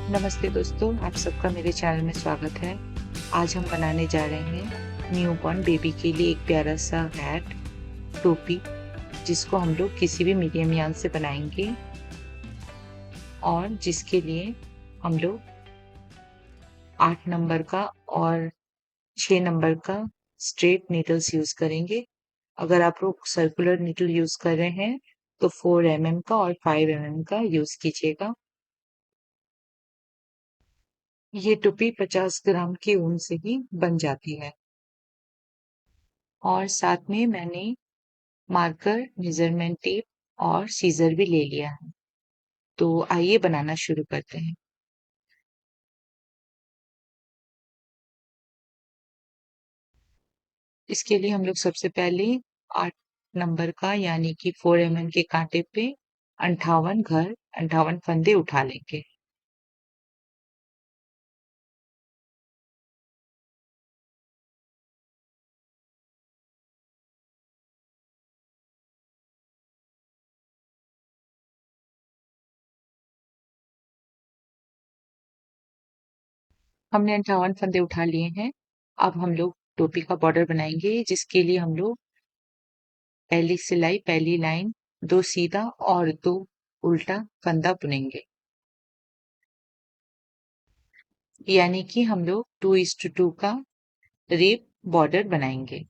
नमस्ते दोस्तों, आप सबका मेरे चैनल में स्वागत है। आज हम बनाने जा रहे हैं न्यूबॉर्न बेबी के लिए एक प्यारा-सा हैट, टोपी, जिसको हम लोग किसी भी मीडियम यार्न से बनाएँगे और जिसके लिए हम लोग 8 नंबर का और 6 नंबर का स्ट्रेट नीडल्स यूज़ करेंगे। अगर आप लोग सर्कुलर नीडल यूज़ कर रहे हैं, तो 4 एमएम का और 5 एमएम का यूज़ कीजिएगा। ये टोपी 50 ग्राम की ऊन से ही बन जाती है। और साथ में मैंने मार्कर, मेज़रमेंट टेप और सीज़र भी ले लिया है। तो आइए बनाना शुरू करते हैं। इसके लिए हम लोग सबसे पहले 8 नंबर का यानी कि 4 एमएम के कांटे पे 58 फंदे उठा लेंगे। हमने 58 फंदे उठा लिए हैं। अब हम लोग टोपी का बॉर्डर बनाएँगे, जिसके लिए हम लोग पहली सिलाई, पहली लाइन, 2 सीधा और 2 उल्टा फंदा बुनेंगे। यानी कि हम लोग 2:2 का रेप बॉर्डर बनाएँगे।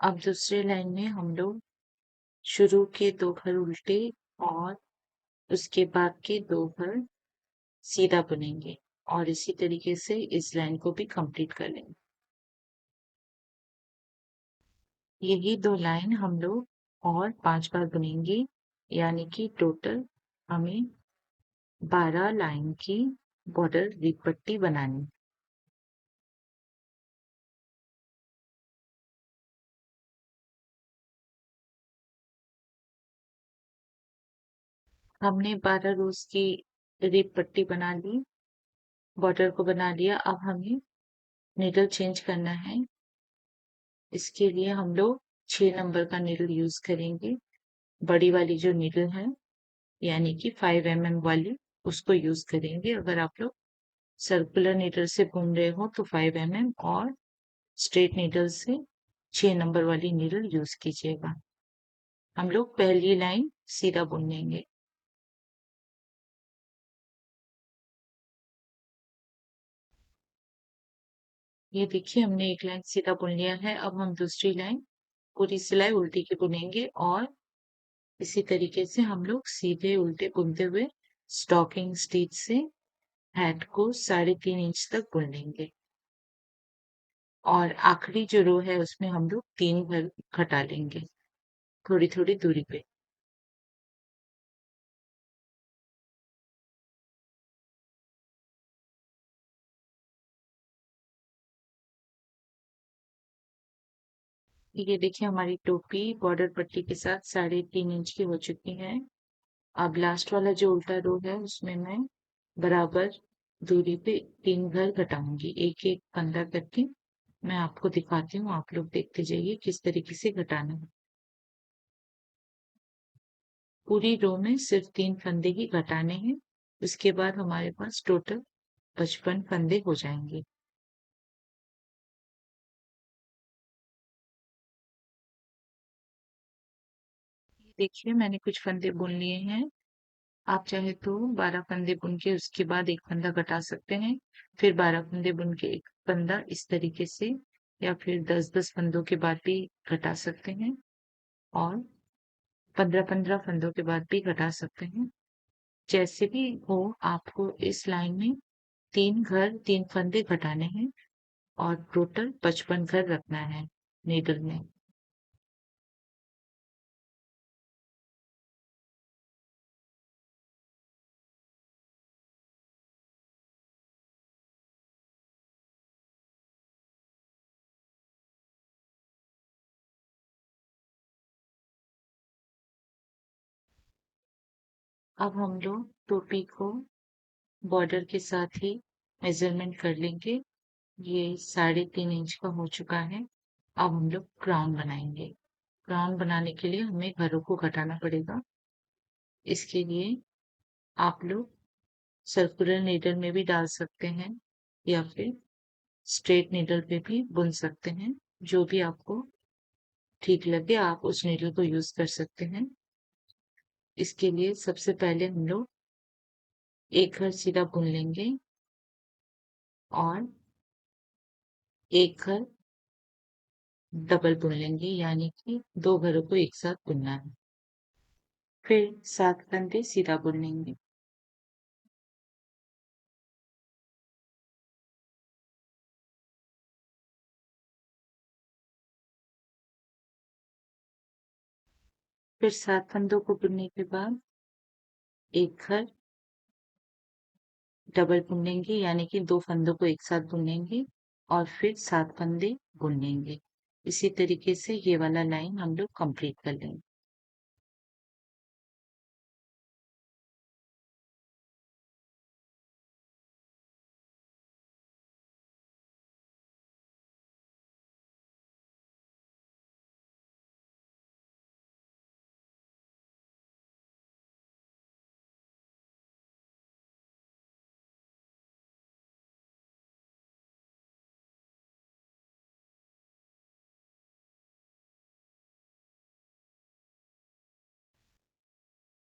अब दूसरी लाइन में हम लोग शुरू के 2 घर उल्टे और उसके बाद के 2 घर सीधा बुनेंगे और इसी तरीके से इस लाइन को भी कंप्लीट कर लेंगे। यही 2 लाइन हम लोग और 5 बार बुनेंगे, यानी कि टोटल हमें 12 लाइन की बॉर्डर रीप पट्टी बनानी। हमने 12 रोज की रीप पट्टी बना ली, बॉर्डर को बना लिया। अब हमें नीडल चेंज करना है। इसके लिए हम लोग 6 नंबर का नीडल यूज करेंगे। बड़ी वाली जो नीडल है यानी कि 5 एमएम वाली, उसको यूज करेंगे। अगर आप लोग सर्कुलर नीडल से बुन रहे हो तो 5 एमएम और स्ट्रेट नीडल से 6 नंबर वाली नीडल यूज कीजिएगा। हम लोग पहली लाइन सीधा बुन लेंगे। ये देखिए हमने एक लाइन सीधा बुन लिया है। अब हम दूसरी लाइन पूरी सिलाई उल्टी की बुनेंगे और इसी तरीके से हम लोग सीधे उल्टे बुनते हुए स्टॉकिंग स्टिच से हैट को 3.5 इंच तक बुन लेंगे और आखिरी जो रो है उसमें हम लोग 3 घर घटा लेंगे थोड़ी थोड़ी दूरी पे। ये देखिए हमारी टोपी बॉर्डर पट्टी के साथ 3.5 इंच की हो चुकी है। अब लास्ट वाला जो उल्टा रो है उसमें मैं बराबर दूरी पे 3 घर घटाऊंगी, एक एक फंदा करके। मैं आपको दिखाती हूँ, आप लोग देखते जाइए किस तरीके से घटाना है। पूरी रो में सिर्फ 3 फंदे ही घटाने हैं। उसके बाद हमारे पास टोटल 55 फंदे हो जाएंगे। देखिए मैंने कुछ फंदे बुन लिए हैं। आप चाहे तो 12 फंदे बुन के उसके बाद एक फंदा घटा सकते हैं, फिर 12 फंदे बुन के एक फंदा, इस तरीके से, या फिर 10-10 फंदों के बाद भी घटा सकते हैं। और 15-15 फंदों के बाद भी घटा सकते हैं। जैसे भी हो, आपको इस लाइन में 3 फंदे घटाने हैं और टोटल 55 घर रखना है नीडल में। अब हम लोग टोपी को बॉर्डर के साथ ही मेजरमेंट कर लेंगे। ये 3.5 इंच का हो चुका है। अब हम लोग क्राउन बनाएंगे। क्राउन बनाने के लिए हमें घरों को घटाना पड़ेगा। इसके लिए आप लोग सर्कुलर नीडल में भी डाल सकते हैं या फिर स्ट्रेट नीडल पे भी बुन सकते हैं। जो भी आपको ठीक लगे आप उस नीडल को यूज कर सकते हैं। इसके लिए सबसे पहले हम लोग एक घर सीधा बुन लेंगे और एक घर डबल बुन लेंगे, यानी कि 2 घरों को एक साथ बुनना है। फिर 7 फंदे सीधा बुन लेंगे। फिर 7 फंदों को बुनने के बाद एक घर डबल बुन लेंगे, यानी कि 2 फंदों को एक साथ बुन लेंगे और फिर 7 फंदे बुन लेंगे। इसी तरीके से ये वाला लाइन हम लोग कंप्लीट कर लेंगे।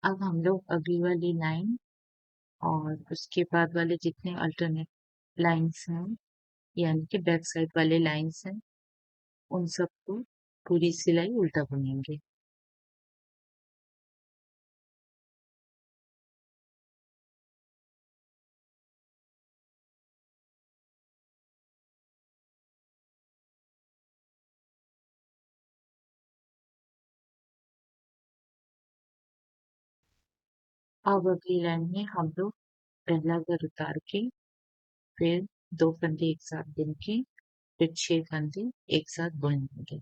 अब हम लोग अगली वाली लाइन और उसके बाद वाले जितने अल्टरनेट लाइन्स हैं, यानी कि बैक साइड वाले लाइन्स हैं, उन सबको पूरी सिलाई उल्टा बुनेंगे। अब अगली लाइन में हम लोग पहला घर उतार के फिर 2 फंदे एक साथ बुन के फिर 6 फंदे एक साथ बुनेंगे।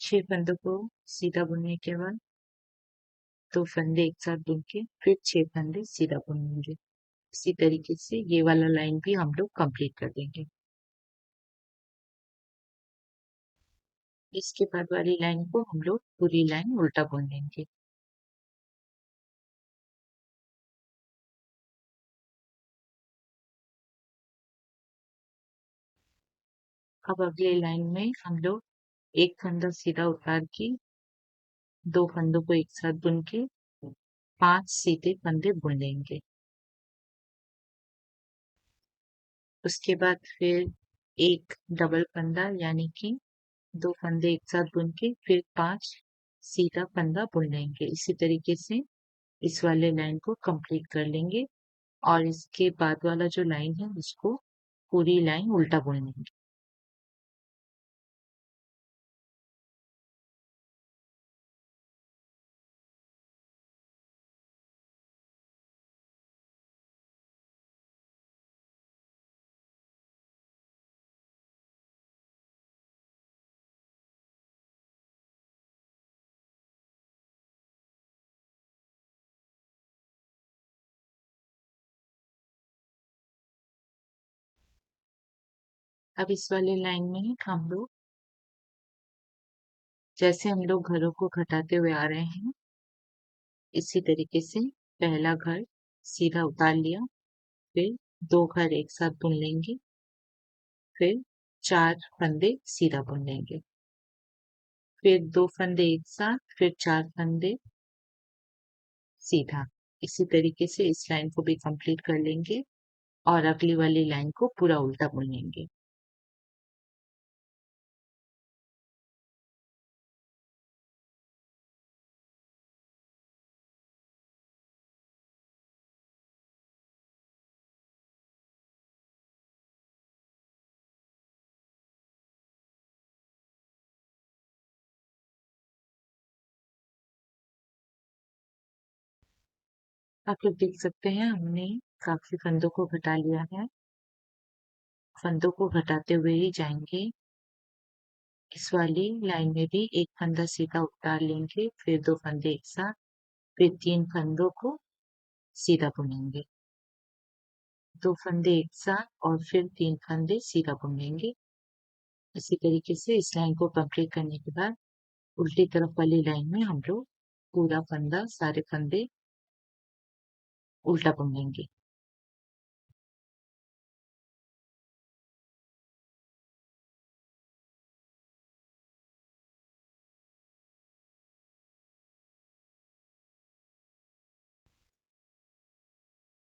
छह फंदों को सीधा बुनने के बाद 2 फंदे एक साथ बुन के फिर 6 फंदे सीधा बुनेंगे। इसी तरीके से ये वाला लाइन भी हम लोग कंप्लीट कर देंगे। इसके बाद वाली लाइन को हम लोग पूरी लाइन उल्टा बुन लेंगे। अब अगली लाइन में हम लोग एक फंदा सीधा उतार के 2 फंदों को एक साथ बुन के 5 सीधे फंदे बुन लेंगे। उसके बाद फिर एक डबल फंदा, यानी कि 2 फंदे एक साथ बुन के फिर 5 सीधा फंदा बुन लेंगे। इसी तरीके से इस वाले लाइन को कंप्लीट कर लेंगे और इसके बाद वाला जो लाइन है उसको पूरी लाइन उल्टा बुन लेंगे। अब इस वाले लाइन में हम लोग जैसे हम लोग घरों को घटाते हुए आ रहे हैं, इसी तरीके से पहला घर सीधा उतार लिया, फिर 2 घर एक साथ बुन लेंगे, फिर 4 फंदे सीधा बुन लेंगे, फिर 2 फंदे एक साथ, फिर 4 फंदे सीधा। इसी तरीके से इस लाइन को भी कंप्लीट कर लेंगे और अगली वाली लाइन को पूरा उल्टा बुनेंगे। आप लोग देख सकते हैं हमने काफी फंदों को घटा लिया है। फंदों को घटाते हुए ही जाएंगे। इस वाली लाइन में भी एक फंदा सीधा उतार लेंगे, फिर 2 फंदे एक साथ, फिर 3 फंदों को सीधा बुनेंगे। 2 फंदे एक साथ और फिर 3 फंदे सीधा बुनेंगे। इसी तरीके से इस लाइन को कंप्लीट करने के बाद उल्टी तरफ वाली लाइन में हम लोग पूरा फंदा, सारे फंदे उल्टा बुनेंगे।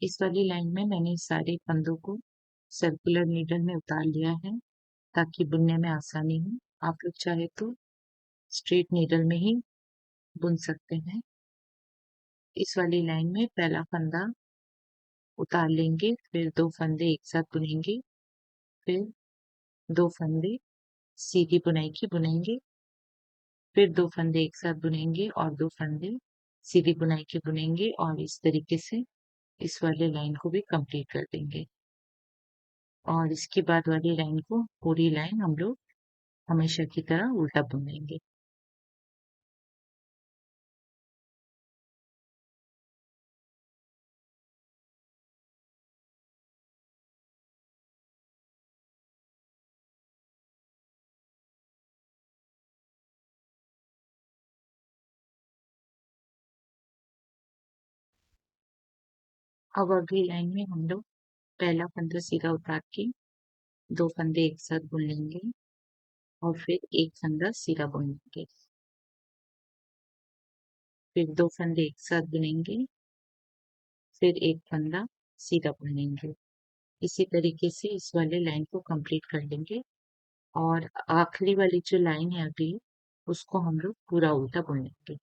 इस वाली लाइन में मैंने सारे फंदों को सर्कुलर नीडल में उतार लिया है ताकि बुनने में आसानी हो। आप लोग चाहे तो स्ट्रेट नीडल में ही बुन सकते हैं। इस वाली लाइन में पहला फंदा उतार लेंगे, फिर 2 फंदे एक साथ बुनेंगे, फिर 2 फंदे सीधी बुनाई की बुनेंगे, फिर 2 फंदे एक साथ बुनेंगे और 2 फंदे सीधी बुनाई के बुनेंगे और इस तरीके से इस वाले लाइन को भी कंप्लीट कर देंगे। और इसके बाद वाली लाइन को पूरी लाइन हम लोग हमेशा की तरह उल्टा बुनेंगे। अब अगली लाइन में हम लोग पहला फंदा सीधा उतार के 2 फंदे एक साथ बुन लेंगे और फिर एक फंदा सीधा बुनेंगे, फिर 2 फंदे एक साथ बुनेंगे, फिर एक फंदा सीधा बुनेंगे। इसी तरीके से इस वाले लाइन को कंप्लीट कर लेंगे और आखिरी वाली जो लाइन है अगली, उसको हम लोग पूरा उल्टा बुनेंगे।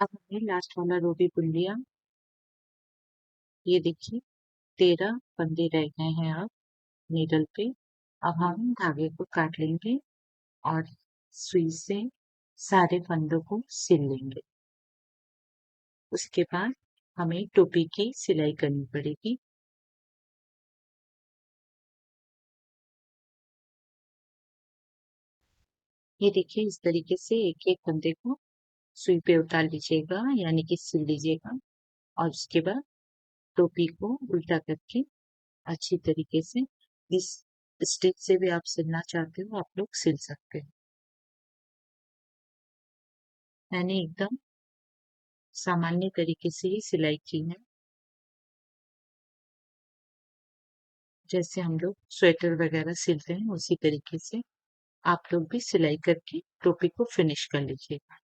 अब हमने लास्ट वाला रो भी बुन लिया। ये देखिए 13 फंदे रह गए हैं अब नीडल पे। अब हम धागे को काट लेंगे और सुई से सारे फंदों को सिल लेंगे। उसके बाद हमें टोपी की सिलाई करनी पड़ेगी। ये देखिए इस तरीके से एक एक फंदे को सुई पे उतार लीजिएगा, यानी कि सिल लीजिएगा और उसके बाद टोपी को उल्टा करके अच्छी तरीके से इस स्टिच से भी आप सिलना चाहते हो आप लोग सिल सकते हो। मैंने एकदम सामान्य तरीके से ही सिलाई की है, जैसे हम लोग स्वेटर वगैरह सिलते हैं उसी तरीके से आप लोग भी सिलाई करके टोपी को फिनिश कर लीजिएगा।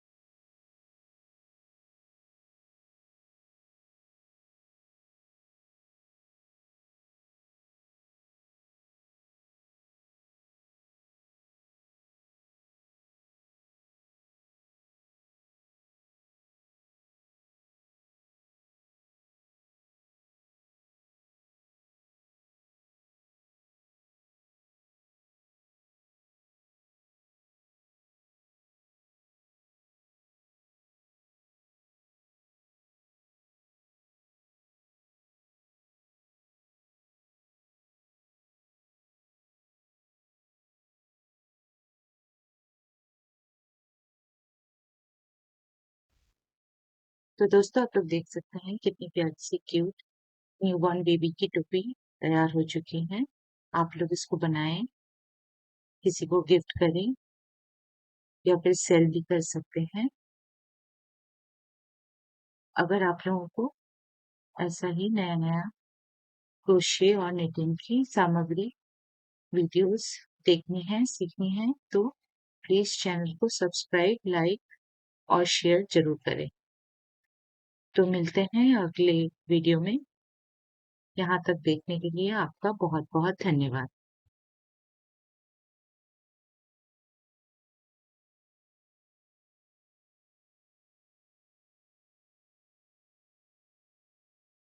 तो दोस्तों आप लोग देख सकते हैं कितनी प्यारी सी क्यूट न्यूबॉर्न बेबी की टोपी तैयार हो चुकी है। आप लोग इसको बनाएं, किसी को गिफ्ट करें या फिर सेल भी कर सकते हैं। अगर आप लोगों को ऐसा ही नया-नया क्रोशे और निटिंग की सामग्री वीडियोस देखनी है, सीखनी है तो प्लीज़ चैनल को सब्सक्राइब, लाइक और शेयर ज़रूर करें। तो मिलते हैं अगले वीडियो में। यहाँ तक देखने के लिए आपका बहुत-बहुत धन्यवाद।